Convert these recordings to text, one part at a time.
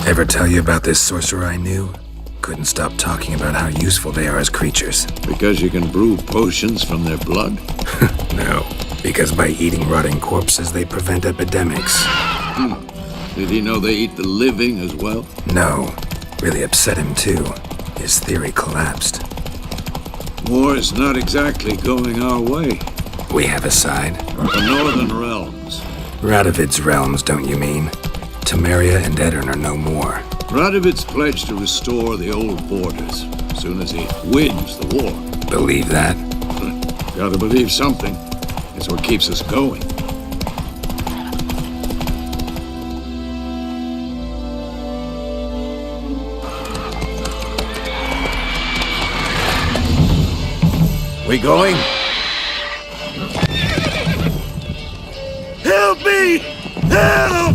Ever tell you about this sorcerer I knew? Couldn't stop talking about how useful they are as creatures. Because you can brew potions from their blood? No, because by eating rotting corpses, they prevent epidemics. Did he know they eat the living as well? No, really upset him too. His theory collapsed. War's not exactly going our way. We have a side. The Northern Realms. Radovid's realms, don't you mean? Temeria and Aedirn are no more. Radovid's pledged to restore the old borders as soon as he wins the war. Believe that? Gotta believe something. It's what keeps us going. We going? Help me! Help!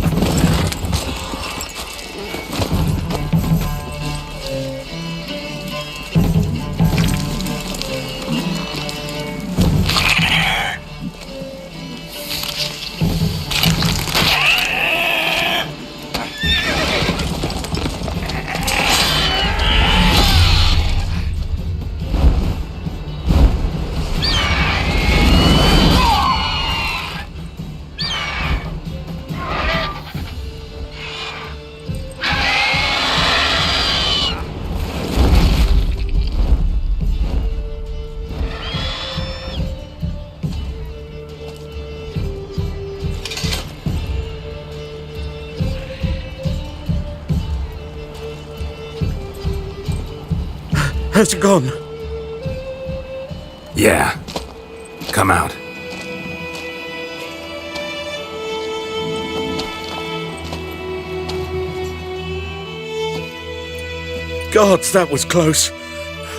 Has it gone? Yeah. Come out. Gods, that was close.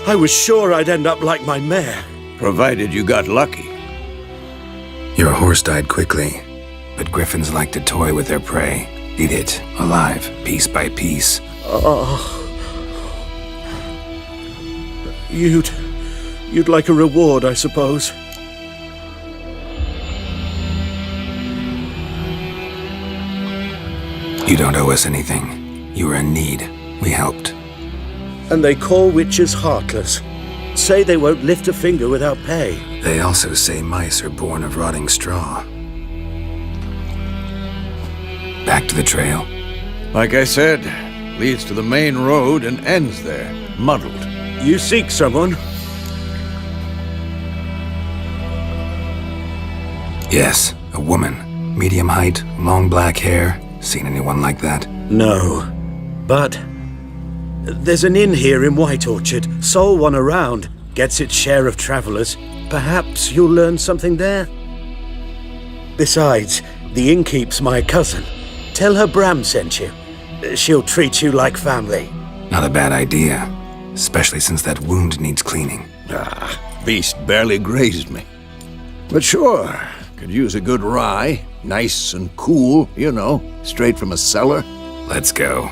I was sure I'd end up like my mare. Provided you got lucky. Your horse died quickly, but griffins like to toy with their prey. Eat it, alive, piece by piece. Oh. You'd like a reward, I suppose. You don't owe us anything. You were in need. We helped. And they call witches heartless. Say they won't lift a finger without pay. They also say mice are born of rotting straw. Back to the trail. Like I said, leads to the main road and ends there, muddled. You seek someone? Yes, a woman. Medium height, long black hair. Seen anyone like that? No. But there's an inn here in White Orchard. Sole one around. Gets its share of travelers. Perhaps you'll learn something there? Besides, the innkeep's my cousin. Tell her Bram sent you. She'll treat you like family. Not a bad idea. Especially since that wound needs cleaning. Beast barely grazed me. But sure, could use a good rye. Nice and cool, you know, straight from a cellar. Let's go.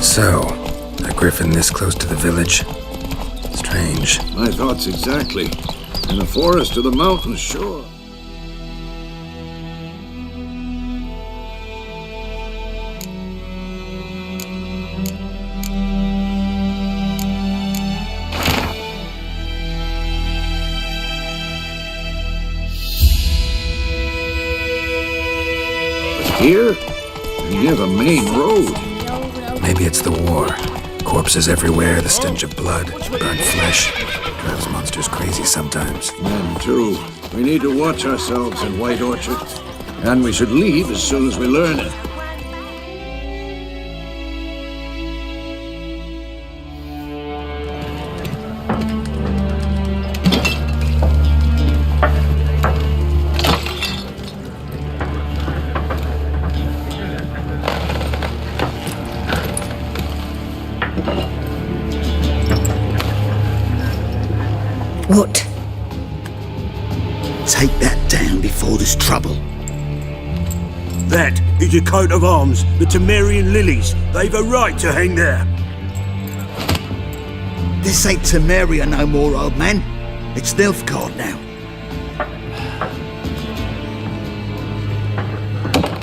So, a griffin this close to the village? Strange. My thoughts exactly. In the forest or the mountains, sure. But here? Near the main road. Maybe it's the war. Corpses everywhere, the stench of blood, burnt flesh. Drives monsters crazy sometimes. Men, too. We need to watch ourselves in White Orchard. And we should leave as soon as we learn it. What? Take that down before there's trouble. That is a coat of arms, the Temerian lilies. They've a right to hang there. This ain't Temeria no more, old man. It's Nilfgaard now.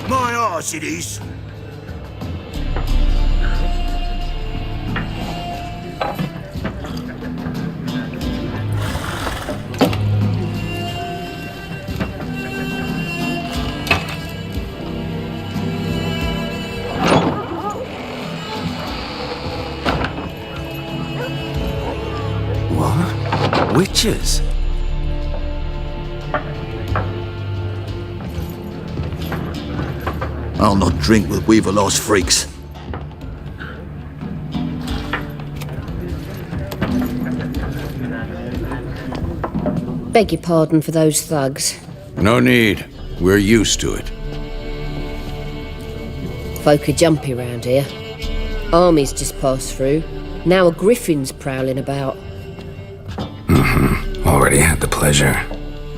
My arse it is. What? Witches? I'll not drink with Weaverlaw's freaks. Beg your pardon for those thugs. No need. We're used to it. Folk are jumpy round here. Armies just passed through. Now a griffin's prowling about. Already had the pleasure.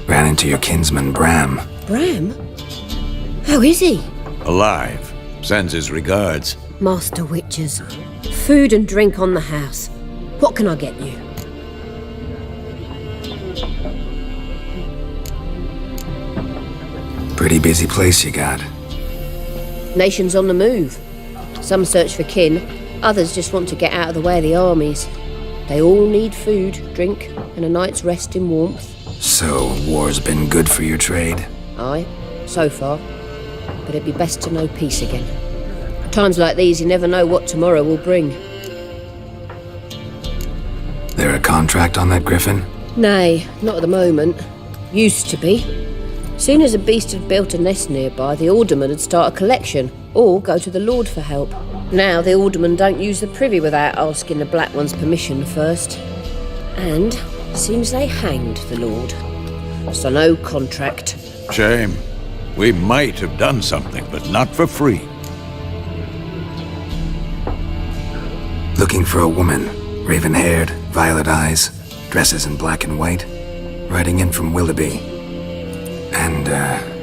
Ran into your kinsman, Bram. Bram? How is he? Alive. Sends his regards. Master Witches. Food and drink on the house. What can I get you? Pretty busy place you got. Nations on the move. Some search for kin, others just want to get out of the way of the armies. They all need food, drink, and a night's rest in warmth. So, war's been good for your trade? Aye, so far. But it'd be best to know peace again. Times like these, you never know what tomorrow will bring. There a contract on that griffin? Nay, not at the moment. Used to be. Soon as a beast had built a nest nearby, the alderman would start a collection, or go to the Lord for help. Now the aldermen don't use the privy without asking the Black One's permission first. And seems they hanged the Lord. So no contract. Shame. We might have done something, but not for free. Looking for a woman. Raven-haired, violet eyes, dresses in black and white. Riding in from Willoughby. And,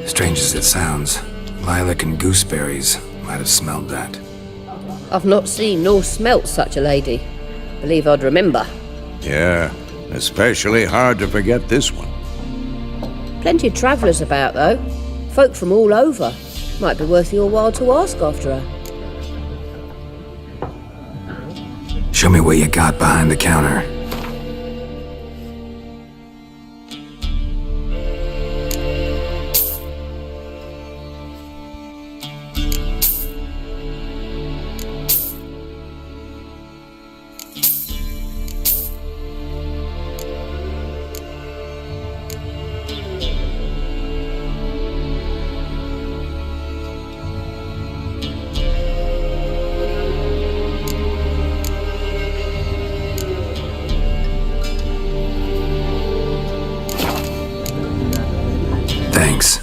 strange as it sounds, lilac and gooseberries might have smelled that. I've not seen nor smelt such a lady. Believe I'd remember. Yeah, especially hard to forget this one. Plenty of travellers about, though. Folk from all over. Might be worth your while to ask after her. Show me what you got behind the counter. Thanks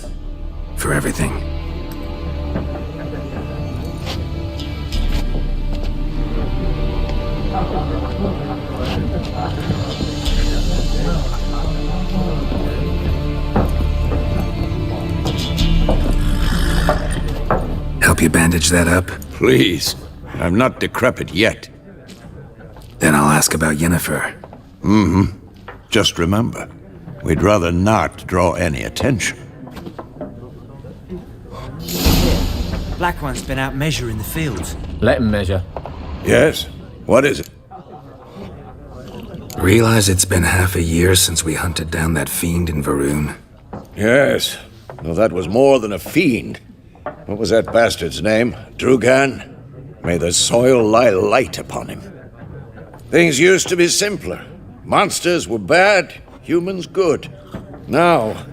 for everything. Help you bandage that up? Please. I'm not decrepit yet. Then I'll ask about Yennefer. Just remember, we'd rather not draw any attention. Black One's been out measuring the fields. Let him measure. Yes? What is it? Realize it's been half a year since we hunted down that fiend in Varun. Yes. Well, that was more than a fiend. What was that bastard's name? Drugan? May the soil lie light upon him. Things used to be simpler. Monsters were bad, humans good. Now,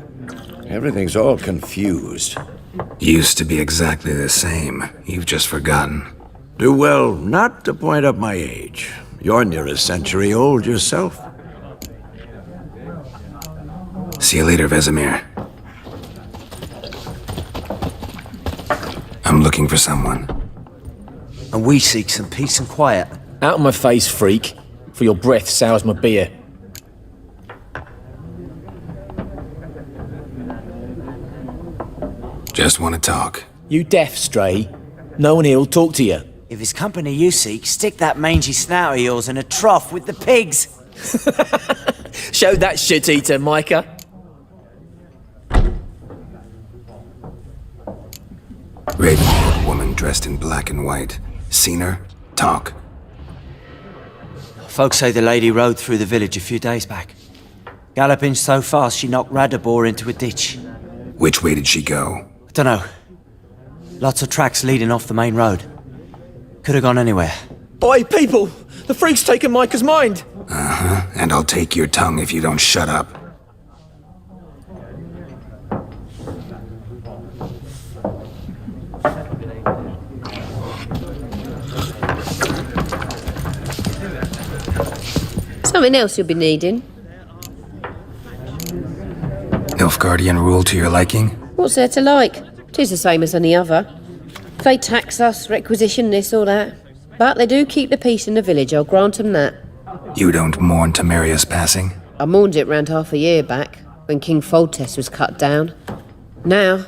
everything's all confused. Used to be exactly the same. You've just forgotten. Do well not to point up my age. You're near a century old yourself. See you later, Vesemir. I'm looking for someone. And we seek some peace and quiet. Out of my face, freak, for your breath sours my beer. Just want to talk. You deaf, Stray? No one here'll talk to you. If it's company you seek, stick that mangy snout of yours in a trough with the pigs. Show that shit-eater, Micah. Raven-haired woman dressed in black and white. Seen her? Talk. Folks say the lady rode through the village a few days back. Galloping so fast she knocked Radabor into a ditch. Which way did she go? I dunno. Lots of tracks leading off the main road. Could have gone anywhere. Oi, people! The freak's taken Micah's mind! Uh-huh. And I'll take your tongue if you don't shut up. Something else you'll be needing. Nilfgaardian rule to your liking? What's there to like? 'Tis the same as any other. They tax us, requisition this or that. But they do keep the peace in the village, I'll grant 'em that. You don't mourn Temeria's passing? I mourned it round half a year back, when King Foltest was cut down. Now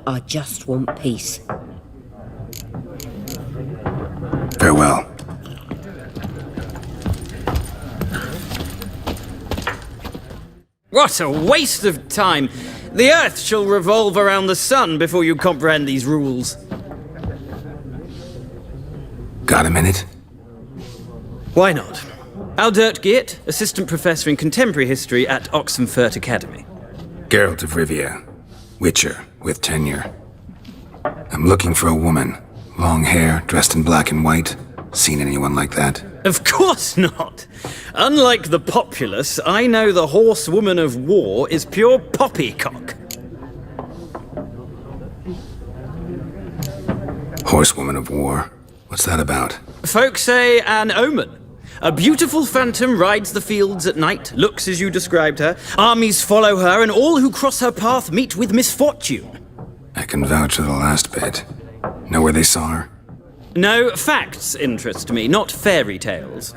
I just want peace. Farewell. What a waste of time! The Earth shall revolve around the sun before you comprehend these rules. Got a minute? Why not? Aldert Geert, Assistant Professor in Contemporary History at Oxenfurt Academy. Geralt of Rivia. Witcher, with tenure. I'm looking for a woman. Long hair, dressed in black and white. Seen anyone like that? Of course not! Unlike the populace, I know the horsewoman of war is pure poppycock. Horsewoman of war. What's that about? Folk say an omen. A beautiful phantom rides the fields at night, looks as you described her. Armies follow her, and all who cross her path meet with misfortune. I can vouch for the last bit. Know where they saw her? No, facts interest me, not fairy tales.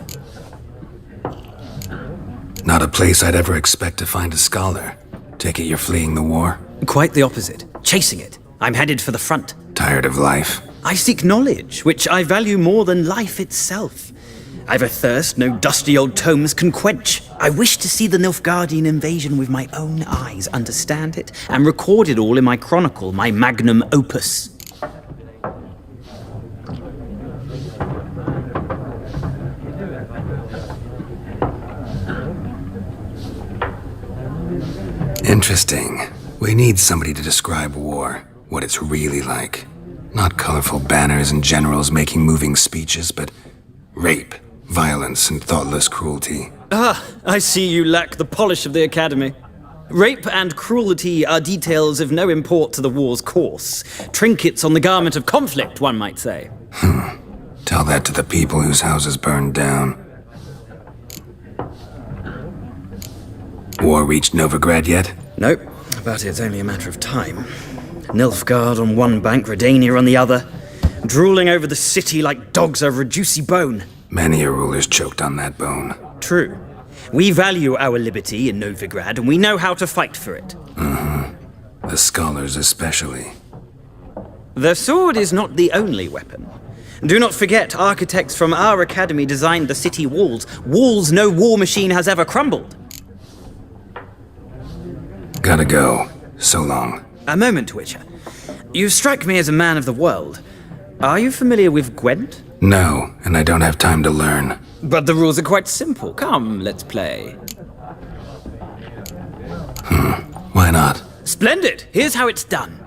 Not a place I'd ever expect to find a scholar. Take it you're fleeing the war? Quite the opposite. Chasing it. I'm headed for the front. Tired of life? I seek knowledge, which I value more than life itself. I've a thirst no dusty old tomes can quench. I wish to see the Nilfgaardian invasion with my own eyes, understand it, and record it all in my chronicle, my magnum opus. Interesting. We need somebody to describe war, what it's really like. Not colorful banners and generals making moving speeches, but rape, violence, and thoughtless cruelty. Ah, I see you lack the polish of the Academy. Rape and cruelty are details of no import to the war's course. Trinkets on the garment of conflict, one might say. Tell that to the people whose houses burned down. War reached Novigrad yet? Nope, but it's only a matter of time. Nilfgaard on one bank, Redania on the other, drooling over the city like dogs over a juicy bone. Many a ruler's choked on that bone. True. We value our liberty in Novigrad, and we know how to fight for it. The scholars especially. The sword is not the only weapon. Do not forget, architects from our academy designed the city walls. Walls no war machine has ever crumbled. Gotta go. So long. A moment, Witcher. You strike me as a man of the world. Are you familiar with Gwent? No, and I don't have time to learn. But the rules are quite simple. Come, let's play. Why not? Splendid! Here's how it's done.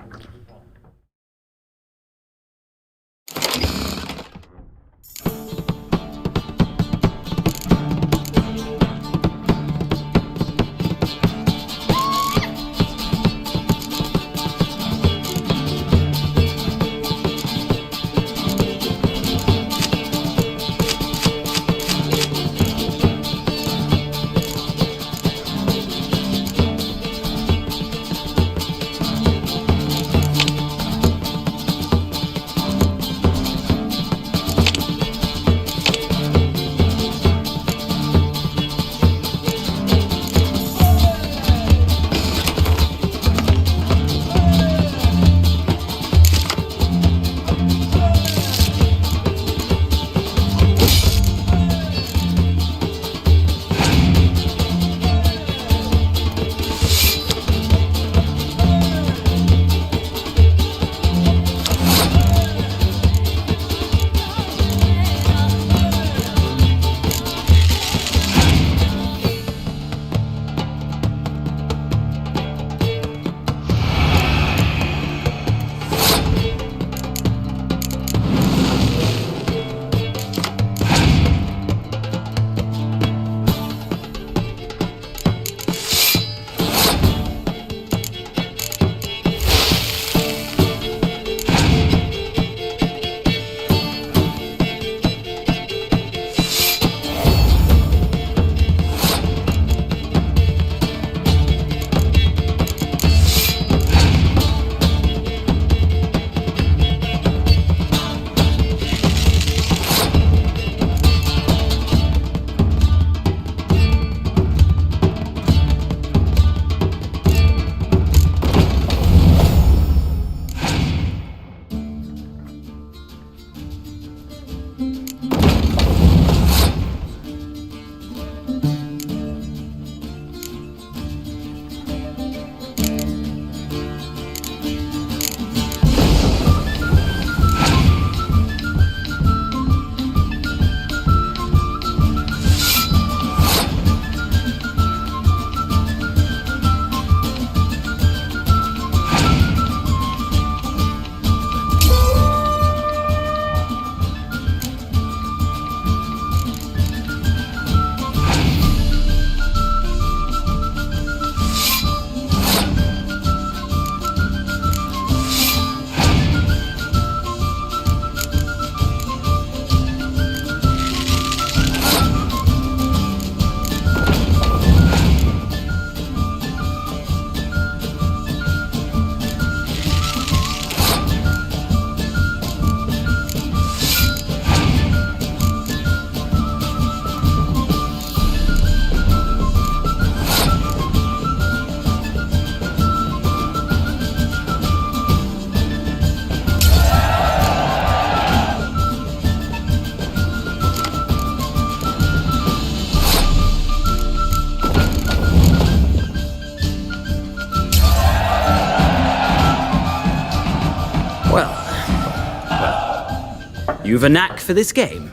You've a knack for this game.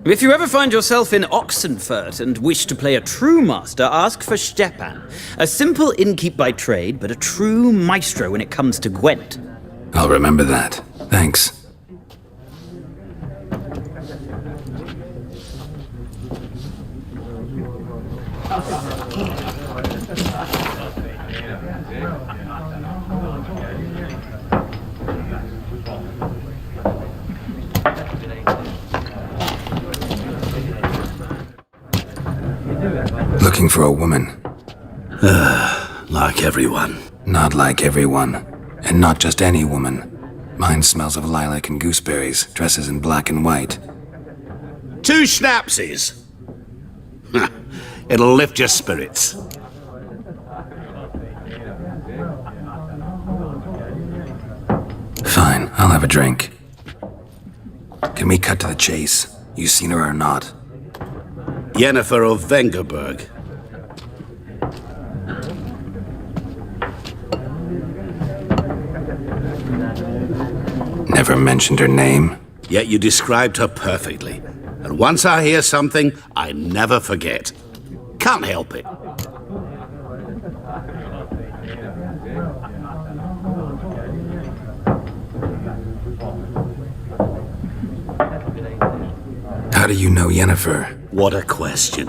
If you ever find yourself in Oxenfurt and wish to play a true master, ask for Stepan. A simple innkeep by trade, but a true maestro when it comes to Gwent. I'll remember that. Thanks. Looking for a woman. Like everyone. Not like everyone. And not just any woman. Mine smells of lilac and gooseberries, dresses in black and white. 2 schnapsies. It'll lift your spirits. Fine, I'll have a drink. Can we cut to the chase? You seen her or not? Yennefer of Vengerberg. Never mentioned her name. Yet you described her perfectly. And once I hear something, I never forget. Can't help it. How do you know Yennefer? What a question.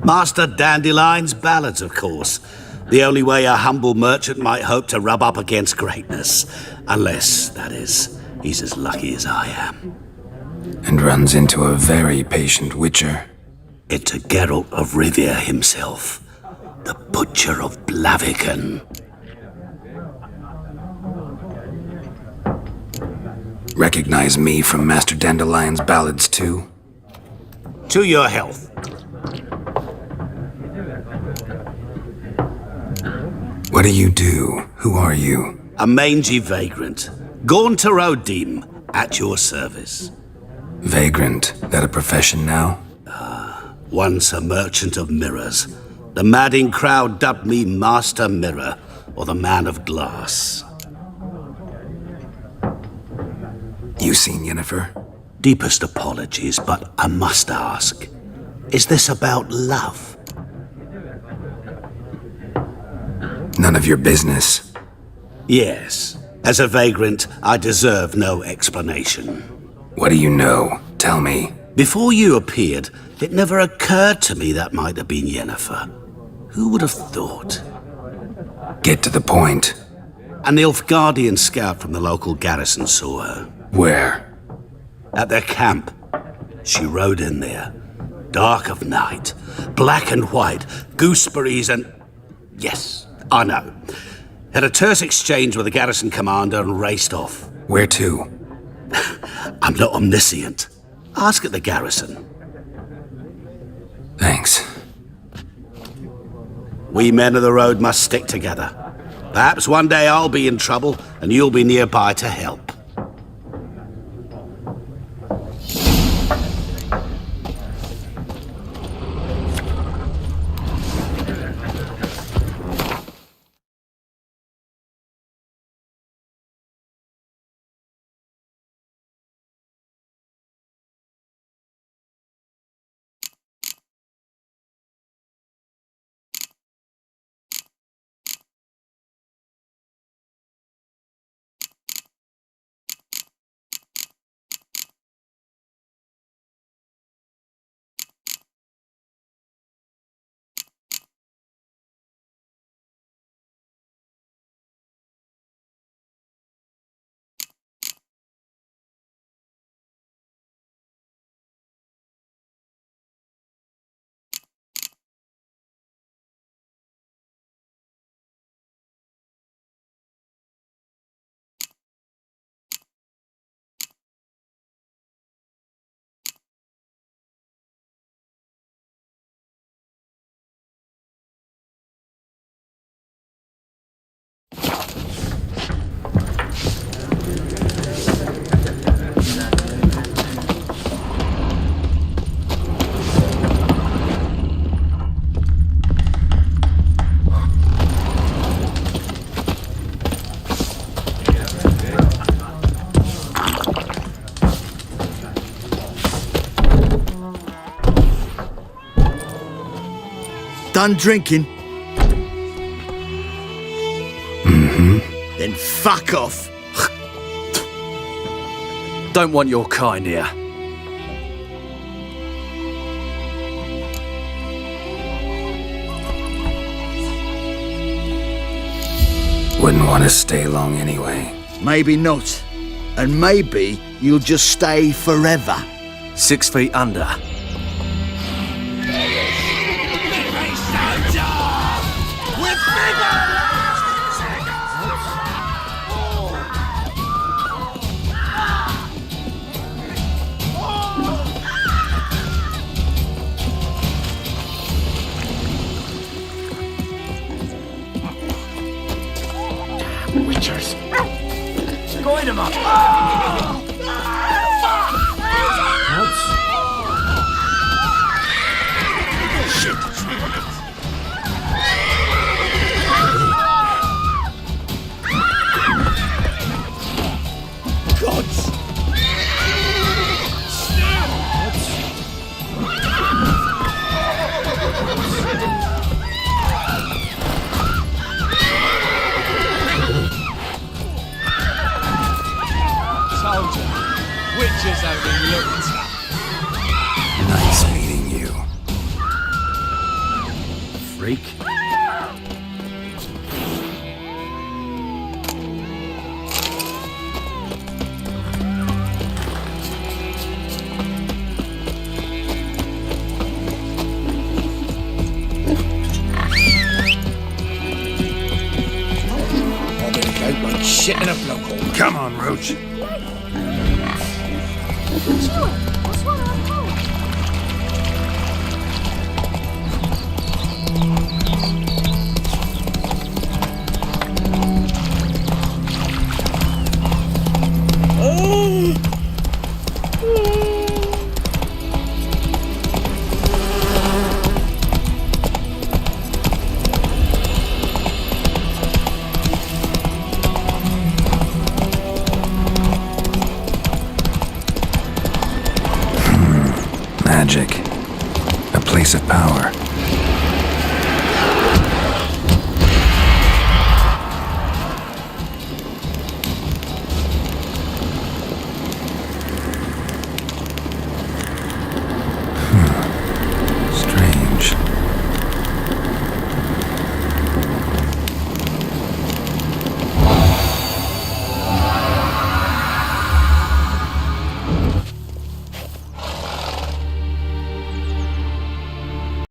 Master Dandelion's ballads, of course. The only way a humble merchant might hope to rub up against greatness. Unless, that is, he's as lucky as I am. And runs into a very patient witcher. Into Geralt of Rivia himself. The Butcher of Blaviken. Recognize me from Master Dandelion's ballads too? To your health. What do you do? Who are you? A mangy vagrant. Gaunter O'Dim, at your service. Vagrant. That a profession now? Once a merchant of mirrors. The madding crowd dubbed me Master Mirror, or the Man of Glass. You seen Yennefer? Deepest apologies, but I must ask. Is this about love? None of your business. Yes. As a vagrant, I deserve no explanation. What do you know? Tell me. Before you appeared, it never occurred to me that might have been Yennefer. Who would have thought? Get to the point. An Nilfgaardian scout from the local garrison saw her. Where? At their camp. She rode in there. Dark of night. Black and white. Gooseberries and... Yes, I know. Had a terse exchange with the garrison commander and raced off. Where to? I'm not omniscient. Ask at the garrison. Thanks. We men of the road must stick together. Perhaps one day I'll be in trouble and you'll be nearby to help. done drinking? Then fuck off. Don't want your kind here. Wouldn't want to stay long anyway. Maybe not. And maybe you'll just stay forever. 6 feet under. Witchers. Going him up. Witches have been looked at. Nice meeting you. Freak. Shit in a blowhole. Come on, Roach. What's wrong? I'm cold.